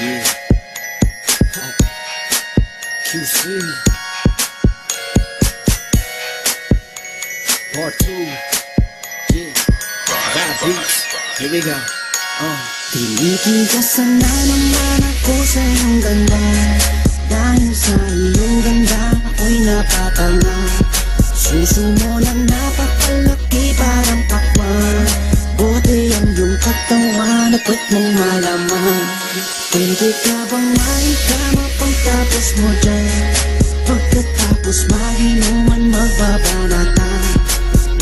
Yeah. QC Part 2. Yeah. Got beats. Here we go. Tinitigasan na naman ako sa iyong ganda. Dahil sa iyong ganda ako'y napatanga. Suso mo na napakalaki parang pakwan. Buti ang iyong katawan at ba't mong malaman. Pwede ka bang maikama pagtapos mo dyan? Pagkatapos maginuman magbabanatan.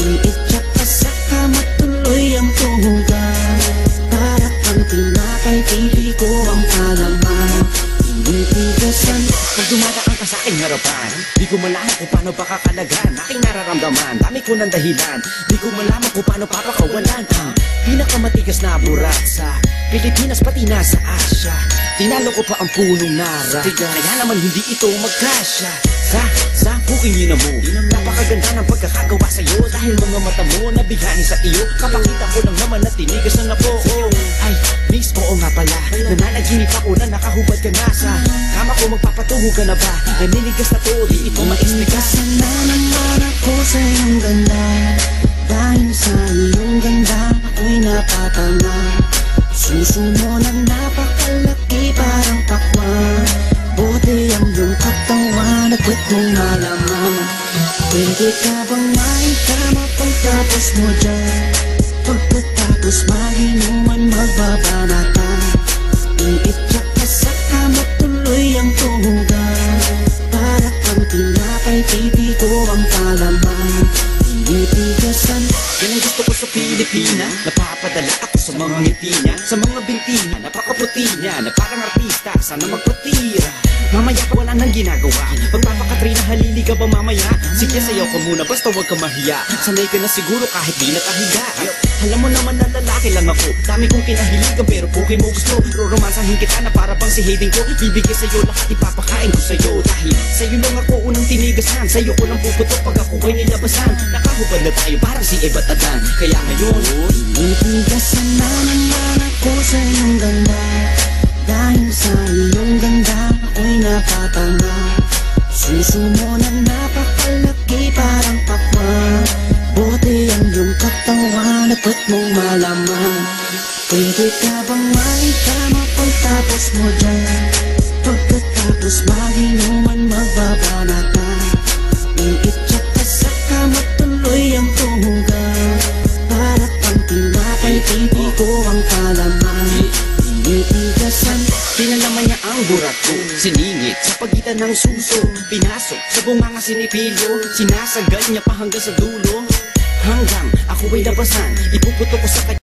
Iitsak ka sa kama tuloy ang tuhugan. Para kang tinapay pipi ko ang palaman. Tinitigasan pag dumadaan ka sa aking harapan, di ko malaman kung paano pakakalagan aking nararamdaman. Dami ko ng dahilan, di ko malaman kung paano papakawalan ang pinakamatigas na burat sa Pilipinas pati na sa Asya. Tinalo ko pa ang punong nara, kaya naman hindi ito magkasya. Sa bukingin mo, napakaganda ng pagkakagawa sa'yo. Dahil mga mata mo nabigani sa iyo. Kapakita ko lang naman na tinigas na po. Ay, miss, oo nga pala. Nananaginip ako na nakahubad ka na sa kama ko. Magpapatungo ka na ba? Naninigas na to, di ito ma-explica. na naman ako sa iyong ganda. Dahil sa iyong ganda ako'y napatanga. Suso mo na napakalaki parang pakwan. Buti ang iyong katawan at ba't mong malaman. Pwede ka bang maikama pagtapos mo dyan? Pagkatapos maginuman magbabanatan. Iitsak ka sa kama tuloy ang tuhugan. Para kang tinapay pipi ko ang palaman. Tinitigasan yan ang gusto ko sa Pilipina. Napapadala ako sa mga ngiti niya, sa mga binti niya, napakaputi niya, na parang artista, sana magpatira. Mamaya ka wala nang ginagawa, pagpapakatrina halili ka ba mamaya? Sige sayaw ka muna, basta huwag ka mahiya. Sanay ka na siguro kahit di nakahiga. Alam mo naman na lalaki lang ako, dami kong kinahiligan pero puki mo gusto. Roromansahin kita na para bang si Hayden ko. Bibigay sa'yo lahat, ipapakain ko sa'yo. Dahil sa'yo lang ako unang tinigasan, sa'yo ko lang puputok pag ako ko'y nilabasan. Nakahubad na tayo parang si Eva Tadan. Kaya ngayon, tinitigasan na naman ako sa iyong ganda. Dahil sa iyong ganda ako'y napatanga. Suso mo na napakalaki parang pakwan. Buti ang iyong katawan at ba't mong malaman. Pwede ka bang maikama pagtapos mo dyan? Pagkatapos maginuman magbabanatan. Iitsak ka sa kama tuloy ang tuhugan. Para kang tinapay pipi ko ang palaman. Tinitigasan pinalaman niya ang burat ko, siningit sa pagitan ng suso. Pinasok sa bunganga sinipilyo, sinasagal niya pa hanggang sa dulo. Hanggang ako ay labasan, ipuputo ko sa kanya.